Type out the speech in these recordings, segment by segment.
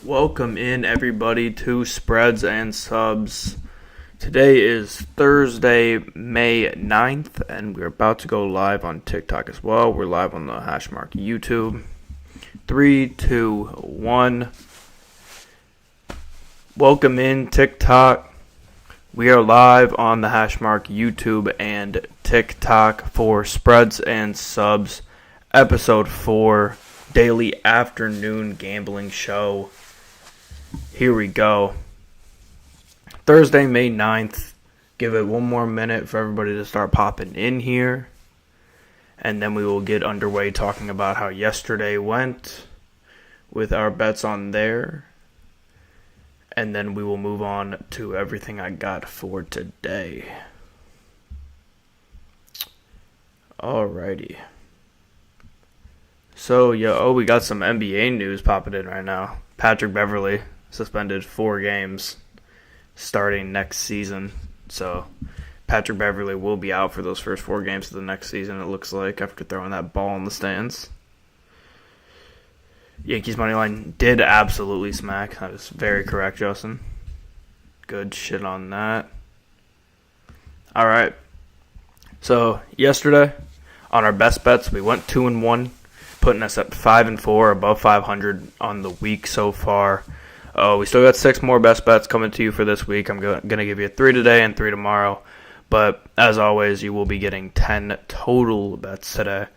Welcome in, everybody, to Spreads and Subs. Today is Thursday, May 9th, and we're about to go live on TikTok as well. We're live on the Hashmark YouTube. 3, 2, 1. Welcome in, TikTok. We are live on the Hashmark YouTube and TikTok for Spreads and Subs, Ep.04, daily afternoon gambling show. Here we go. Thursday, May 9th. Give it one more minute for everybody to start popping in here. And then we will get underway talking about how yesterday went with our bets on there. And then we will move on to everything I got for today. Alrighty. So, we got some NBA news popping in right now. Patrick Beverley suspended 4 games starting next season. So, Patrick Beverley will be out for those first 4 games of the next season, it looks like, after throwing that ball in the stands. Yankees money line did absolutely smack. That is very correct, Justin. Good shit on that. All right. So, yesterday, on our best bets, we went 2-1, putting us at 5-4, above 500 on the week so far. We still got 6 more best bets coming to you for this week. I'm going to give you 3 today and 3 tomorrow. But, as always, you will be getting 10 total bets today.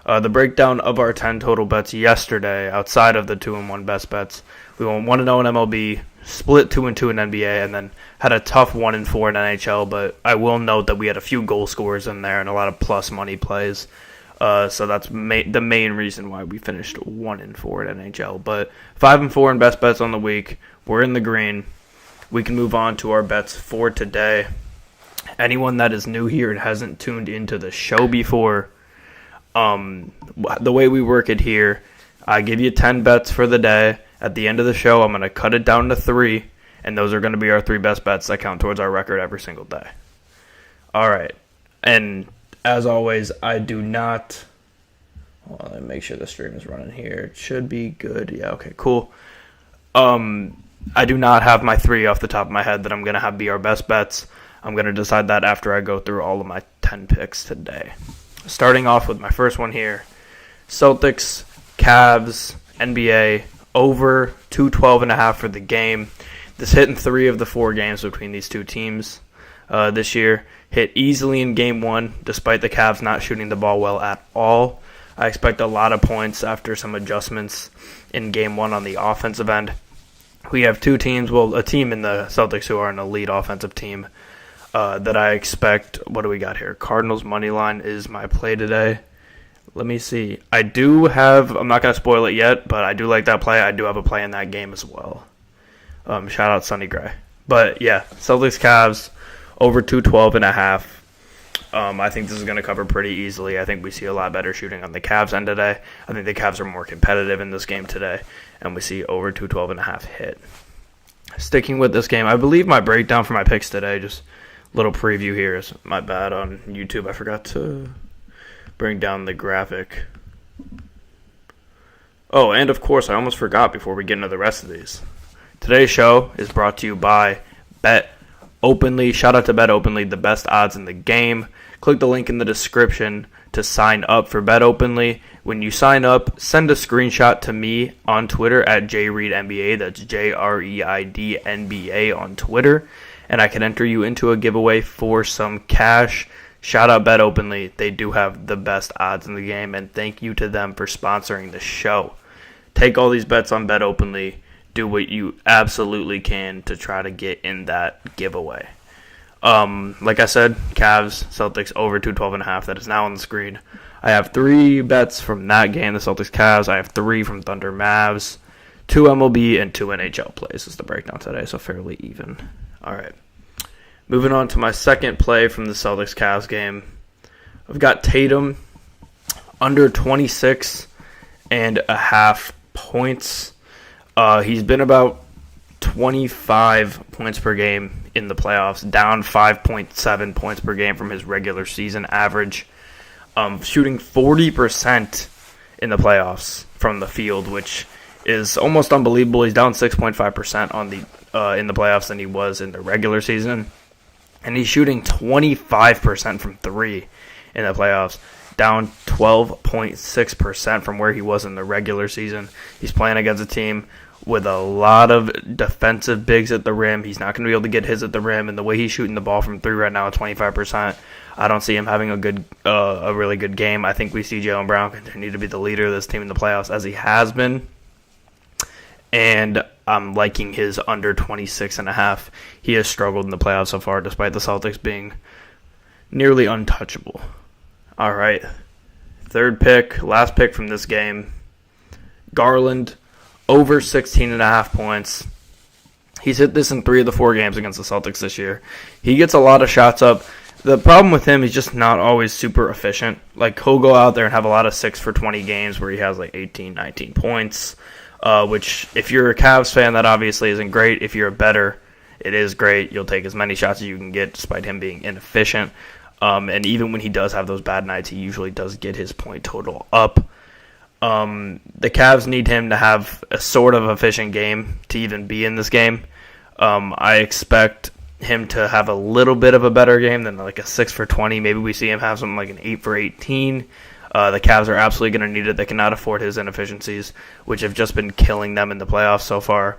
The breakdown of our 10 total bets yesterday, outside of the 2-1 best bets, we went 1-0 in MLB, split 2-2 in NBA, and then had a tough 1-4 in NHL. But I will note that we had a few goal scorers in there and a lot of plus money plays. So that's the main reason why we finished 1-4 at NHL. But 5-4 in best bets on the week. We're in the green. We can move on to our bets for today. Anyone that is new here and hasn't tuned into the show before, the way we work it here, I give you 10 bets for the day. At the end of the show, I'm going to cut it down to 3, and those are going to be our 3 best bets that count towards our record every single day. All right. And as always, I do not... Well, let me make sure the stream is running here. It should be good. Yeah, okay, cool. I do not have my 3 off the top of my head that I'm going to have be our best bets. I'm going to decide that after I go through all of my 10 picks today. Starting off with my first one here. Celtics, Cavs, NBA, over 212.5 for the game. This hit in 3 of the 4 games between these two teams this year. Hit easily in Game 1, despite the Cavs not shooting the ball well at all. I expect a lot of points after some adjustments in Game 1 on the offensive end. We have 2 teams, a team in the Celtics who are an elite offensive team that I expect. What do we got here? Cardinals money line is my play today. Let me see. I'm not going to spoil it yet, but I do like that play. I do have a play in that game as well. Shout out Sonny Gray. But yeah, Celtics Cavs over 212.5. I think this is going to cover pretty easily. I think we see a lot better shooting on the Cavs end today. I think the Cavs are more competitive in this game today, and we see over 212.5 hit. Sticking with this game, I believe my breakdown for my picks today, just a little preview here, is my bad on YouTube. I forgot to bring down the graphic. Oh, and of course, I almost forgot before we get into the rest of these. Today's show is brought to you by Bet Openly. Shout out to Bet Openly, the best odds in the game. Click the link in the description to sign up for Bet Openly. When you sign up, send a screenshot to me on Twitter at JReidNBA. That's JREIDNBA on Twitter. And I can enter you into a giveaway for some cash. Shout out Bet Openly. They do have the best odds in the game, and thank you to them for sponsoring the show. Take all these bets on Bet Openly. Do what you absolutely can to try to get in that giveaway. Like I said, Cavs, Celtics over 212.5. That is now on the screen. I have 3 bets from that game, the Celtics Cavs. I have 3 from Thunder-Mavs, 2 MLB, and 2 NHL plays is the breakdown today, so fairly even. All right. Moving on to my second play from the Celtics Cavs game. I've got Tatum under 26.5 points. He's been about 25 points per game in the playoffs, down 5.7 points per game from his regular season average. Shooting 40% in the playoffs from the field, which is almost unbelievable. He's down 6.5% on the in the playoffs than he was in the regular season, and he's shooting 25% from three in the playoffs, down 12.6% from where he was in the regular season. He's playing against a team with a lot of defensive bigs at the rim. He's not going to be able to get his at the rim, and the way he's shooting the ball from three right now at 25%, I don't see him having a really good game. I think we see Jaylen Brown continue to be the leader of this team in the playoffs as he has been, and I'm liking his under 26.5. He has struggled in the playoffs so far, despite the Celtics being nearly untouchable. All right, third pick, last pick from this game, Garland, over 16.5 points. He's hit this in 3 of the 4 games against the Celtics this year. He gets a lot of shots up. The problem with him, he's just not always super efficient. Like, he'll go out there and have a lot of 6 for 20 games where he has like 18, 19 points, which if you're a Cavs fan, that obviously isn't great. If you're a bettor, it is great. You'll take as many shots as you can get despite him being inefficient. And even when he does have those bad nights, he usually does get his point total up. The Cavs need him to have a sort of efficient game to even be in this game. I expect him to have a little bit of a better game than like a 6 for 20. Maybe we see him have something like an 8 for 18. The Cavs are absolutely going to need it. They cannot afford his inefficiencies, which have just been killing them in the playoffs so far.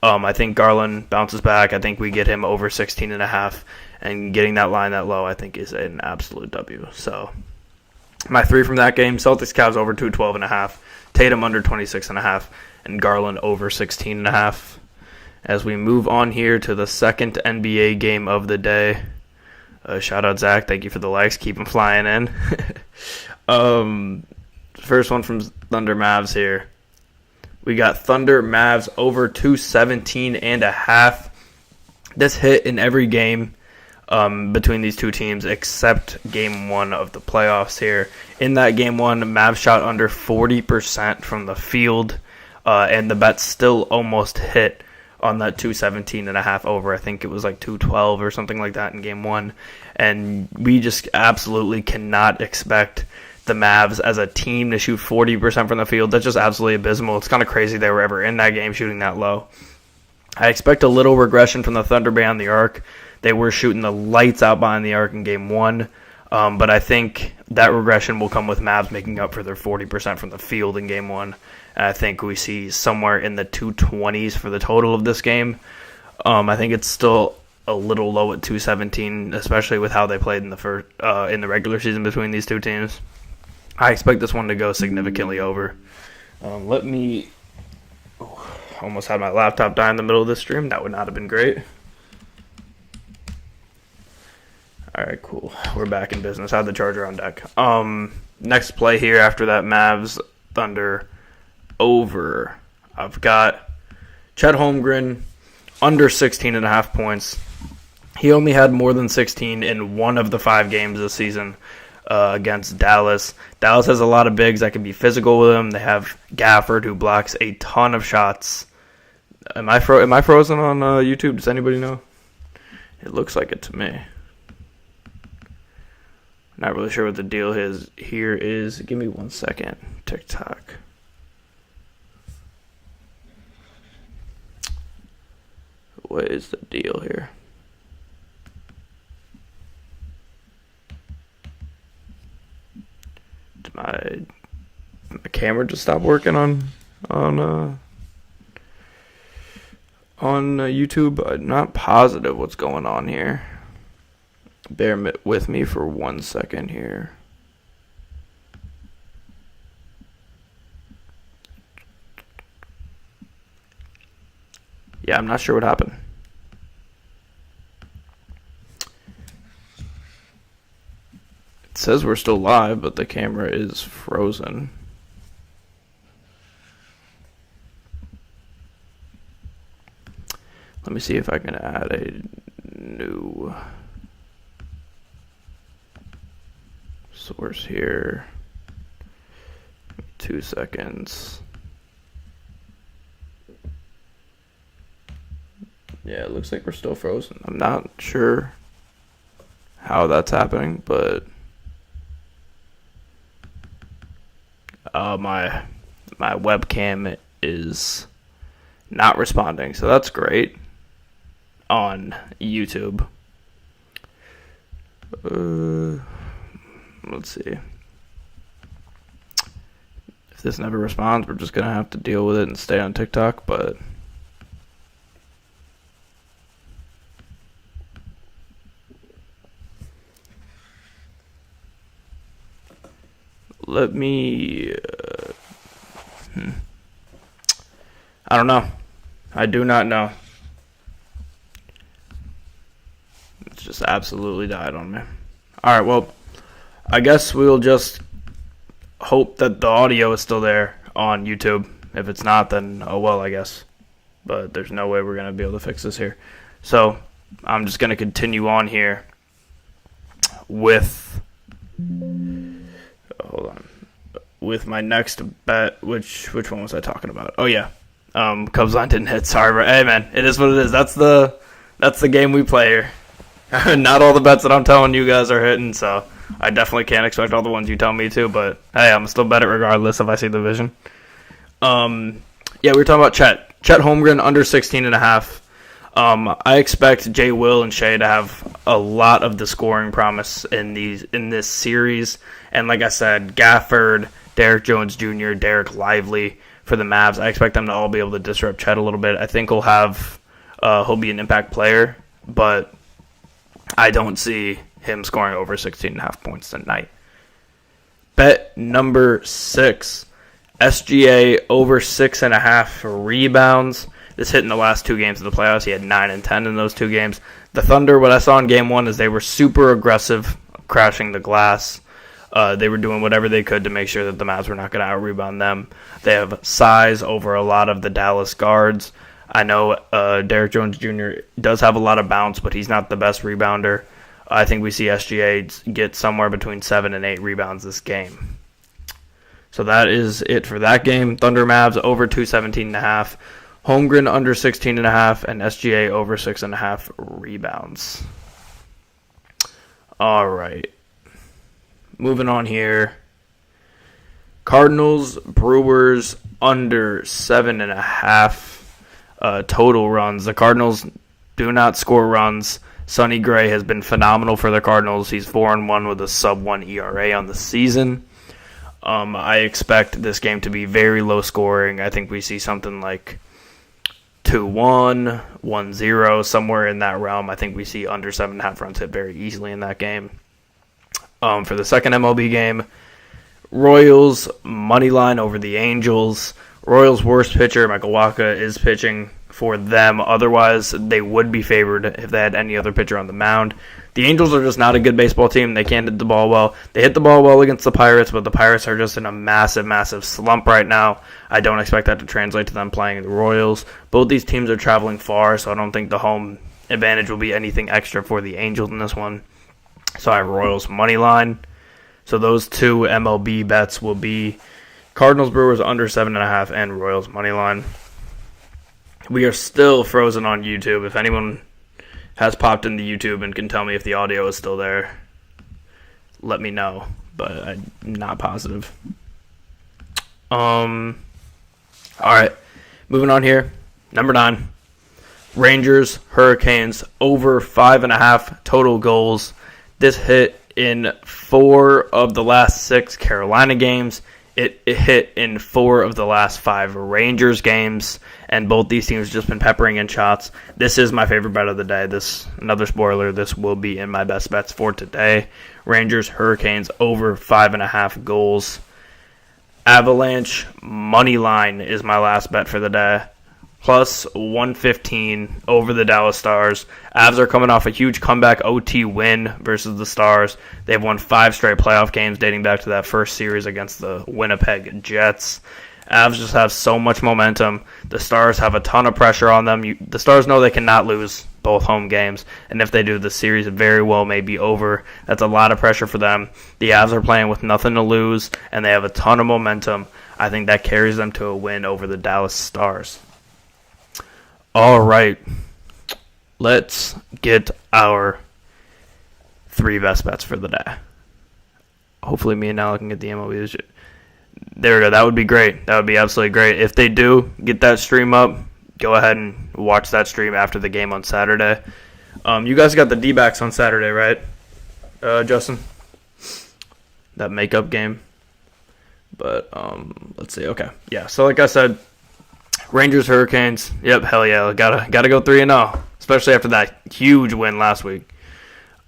I think Garland bounces back. I think we get him over 16.5, and getting that line that low, I think, is an absolute W. So my 3 from that game: Celtics Cavs over 212.5, Tatum under 26.5, and Garland over 16.5. As we move on here to the second NBA game of the day. Shout out Zach, thank you for the likes, keep them flying in. First one from Thunder-Mavs here. We got Thunder-Mavs over 217.5. This hit in every game between these two teams except game 1 of the playoffs here. In that game 1, Mavs shot under 40% from the field, and the bet still almost hit on that 217.5 over. I think it was like 212 or something like that in game 1. And we just absolutely cannot expect the Mavs as a team to shoot 40% from the field. That's just absolutely abysmal. It's kind of crazy they were ever in that game shooting that low. I expect a little regression from the Thunder behind the arc. They were shooting the lights out behind the arc in game 1. But I think that regression will come with Mavs making up for their 40% from the field in game 1. And I think we see somewhere in the 220s for the total of this game. I think it's still a little low at 217, especially with how they played in the regular season between these two teams. I expect this one to go significantly over. Almost had my laptop die in the middle of this stream. That would not have been great. All right, cool. We're back in business. I had the charger on deck. Next play here after that Mavs Thunder over. I've got Chet Holmgren under 16.5 points. He only had more than 16 in 1 of the 5 games this season against Dallas. Dallas has a lot of bigs that can be physical with him. They have Gafford, who blocks a ton of shots. Am I frozen on YouTube? Does anybody know? It looks like it to me. Not really sure what the deal is here is. Give me 1 second. TikTok. What is the deal here? Did my camera just stop working on YouTube? I'm not positive what's going on here. Bear with me for 1 second here. Yeah, I'm not sure what happened. It says we're still live, but the camera is frozen. Let me see if I can add a new source here. 2 seconds. Yeah, it looks like we're still frozen. I'm not sure how that's happening, but my webcam is not responding, so that's great on YouTube. Let's see. If this never responds, we're just going to have to deal with it and stay on TikTok, but let me I don't know. I do not know. It's just absolutely died on me. Alright, well, I guess we'll just hope that the audio is still there on YouTube. If it's not, then oh well, I guess. But there's no way we're going to be able to fix this here. So, I'm just going to continue on here with... hold on. With my next bet, which one was I talking about? Oh, yeah. Cubs line didn't hit. Sorry, but hey, man, it is what it is. That's the game we play here. Not all the bets that I'm telling you guys are hitting, so I definitely can't expect all the ones you tell me to, but hey, I'm still bet it regardless if I see the vision. Yeah, we were talking about Chet Holmgren under 16.5. I expect Jay Will and Shea to have a lot of the scoring promise in this series, and like I said, Gafford, Derek Jones Jr., Derek Lively for the Mavs. I expect them to all be able to disrupt Chet a little bit. I think he'll be an impact player, but I don't see him scoring over 16.5 points tonight. Bet number 6, SGA over 6.5 rebounds. This hit in the last 2 games of the playoffs. He had 9 and 10 in those 2 games. The Thunder, what I saw in Game 1 is they were super aggressive, crashing the glass. They were doing whatever they could to make sure that the Mavs were not going to out-rebound them. They have size over a lot of the Dallas guards. I know Derek Jones Jr. does have a lot of bounce, but he's not the best rebounder. I think we see SGA get somewhere between 7 and 8 rebounds this game. So that is it for that game. Thunder-Mavs over 217.5. Holmgren under 16.5, and SGA over 6.5 rebounds. All right. Moving on here. Cardinals, Brewers under 7.5 total runs. The Cardinals do not score runs. Sonny Gray has been phenomenal for the Cardinals. He's 4-1 with a sub-1 ERA on the season. I expect this game to be very low scoring. I think we see something like 2-1, 1-0, somewhere in that realm. I think we see under 7.5 runs hit very easily in that game. For the second MLB game, Royals money line over the Angels. Royals' worst pitcher, Michael Wacha, is pitching for them. Otherwise, they would be favored if they had any other pitcher on the mound. The Angels are just not a good baseball team. They can't hit the ball well. They hit the ball well against the Pirates, but the Pirates are just in a massive, massive slump right now. I don't expect that to translate to them playing the Royals. Both these teams are traveling far, so I don't think the home advantage will be anything extra for the Angels in this one. So I have Royals money line. So those 2 MLB bets will be Cardinals Brewers under 7.5 and Royals money line. We are still frozen on YouTube. If anyone has popped into YouTube and can tell me if the audio is still there, let me know. But I'm not positive. All right, moving on here. Number 9, Rangers Hurricanes over 5.5 total goals. This hit in 4 of the last 6 Carolina games. It hit in 4 of the last 5 Rangers games, and both these teams just been peppering in shots. This is my favorite bet of the day. Another spoiler, this will be in my best bets for today. Rangers Hurricanes over 5.5 goals. Avalanche money line is my last bet for the day. Plus 115 over the Dallas Stars. Avs are coming off a huge comeback OT win versus the Stars. They've won 5 straight playoff games dating back to that first series against the Winnipeg Jets. Avs just have so much momentum. The Stars have a ton of pressure on them. The Stars know they cannot lose both home games, and if they do, the series very well may be over. That's a lot of pressure for them. The Avs are playing with nothing to lose, and they have a ton of momentum. I think that carries them to a win over the Dallas Stars. All right, let's get our 3 best bets for the day. Hopefully me and Al can get the MLB. There we go. That would be great. That would be absolutely great. If they do get that stream up, go ahead and watch that stream after the game on Saturday. You guys got the D-backs on Saturday, right, Justin? That makeup game. But let's see. Okay, yeah. So like I said, Rangers Hurricanes. Yep, hell yeah. Gotta go 3-0, especially after that huge win last week.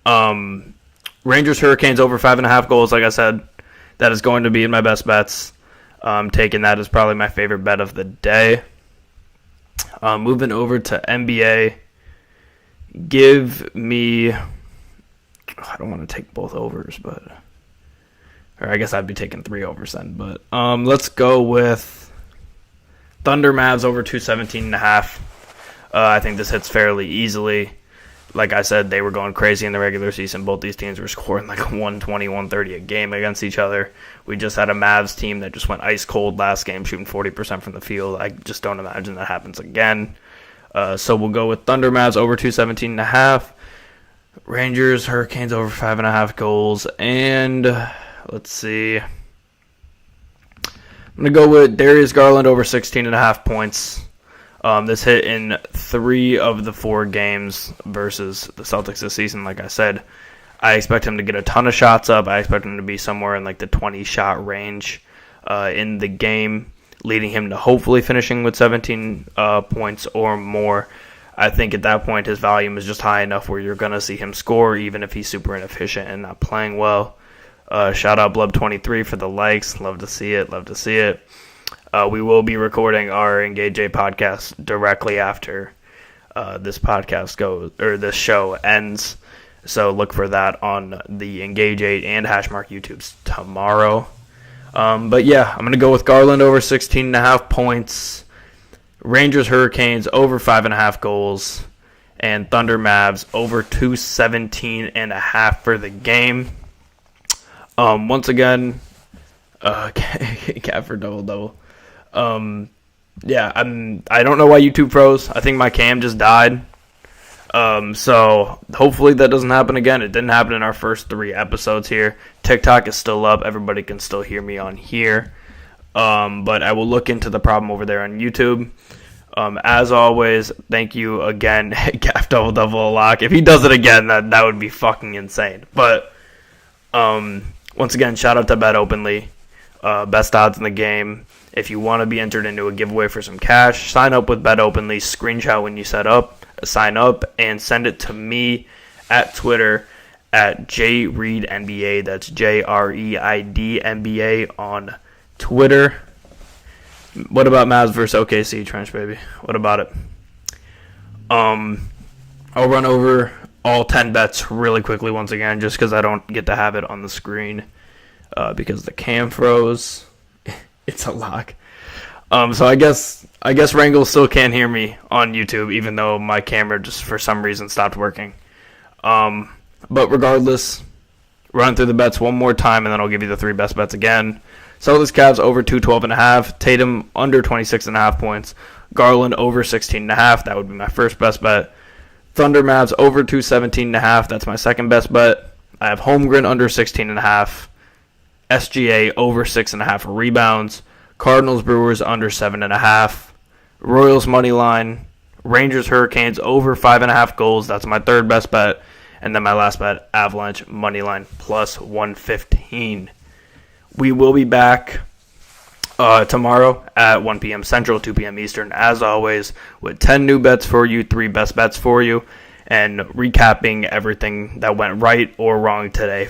Rangers Hurricanes over 5.5 goals. Like I said, that is going to be in my best bets. Taking that as probably my favorite bet of the day. Moving over to NBA. Give me... I don't want to take both overs, but... Or I guess I'd be taking 3 overs then. But let's go with Thunder-Mavs over 217.5. I think this hits fairly easily. Like I said, they were going crazy in the regular season. Both these teams were scoring like 120, 130 a game against each other. We just had a Mavs team that just went ice cold last game, shooting 40% from the field. I just don't imagine that happens again. So we'll go with Thunder-Mavs over 217.5. Rangers, Hurricanes over 5.5 goals. And let's see. I'm going to go with Darius Garland over 16.5 points. This hit in 3 of the 4 games versus the Celtics this season. Like I said, I expect him to get a ton of shots up. I expect him to be somewhere in like the 20-shot range in the game, leading him to hopefully finishing with 17 points or more. I think at that point his volume is just high enough where you're going to see him score even if he's super inefficient and not playing well. Shout out Blub23 for the likes. Love to see it. Love to see it. We will be recording our Engage 8 podcast directly after this podcast goes, or this show ends. So look for that on the Engage 8 and Hashmark YouTubes tomorrow. But yeah, I'm going to go with Garland over 16.5 points, Rangers Hurricanes over 5.5 goals, and Thunder Mavs over 217.5 for the game. Once again, cap for double. Yeah, I don't know why YouTube froze. I think my cam just died. So hopefully that doesn't happen again. It didn't happen in our first 3 episodes here. TikTok is still up. Everybody can still hear me on here. But I will look into the problem over there on YouTube. As always, thank you again, Gaff double lock. If he does it again, that would be fucking insane. But once again, shout out to Bet Openly. Best odds in the game. If you want to be entered into a giveaway for some cash, sign up with Bet Openly. Screenshot when you sign up, and send it to me at Twitter at JReedNBA. That's JREIDNBA on Twitter. What about Mavs versus OKC, Trench baby? What about it? I'll run over all 10 bets really quickly once again, just because I don't get to have it on the screen because the cam froze. It's a lock. So I guess Rangel still can't hear me on YouTube, even though my camera just for some reason stopped working. But regardless, run through the bets one more time, and then I'll give you the 3 best bets again. Celtics Cavs over 212.5. Tatum under 26.5 points. Garland over 16.5. That would be my first best bet. Thunder Mavs over 217.5. That's my second best bet. I have Holmgren under 16.5. SGA over 6.5 rebounds. Cardinals Brewers under 7.5. Royals money line. Rangers Hurricanes over 5.5 goals. That's my third best bet. And then my last bet, Avalanche money line plus 115. We will be back tomorrow at 1 p.m. Central, 2 p.m. Eastern, as always, with 10 new bets for you, 3 best bets for you, and recapping everything that went right or wrong today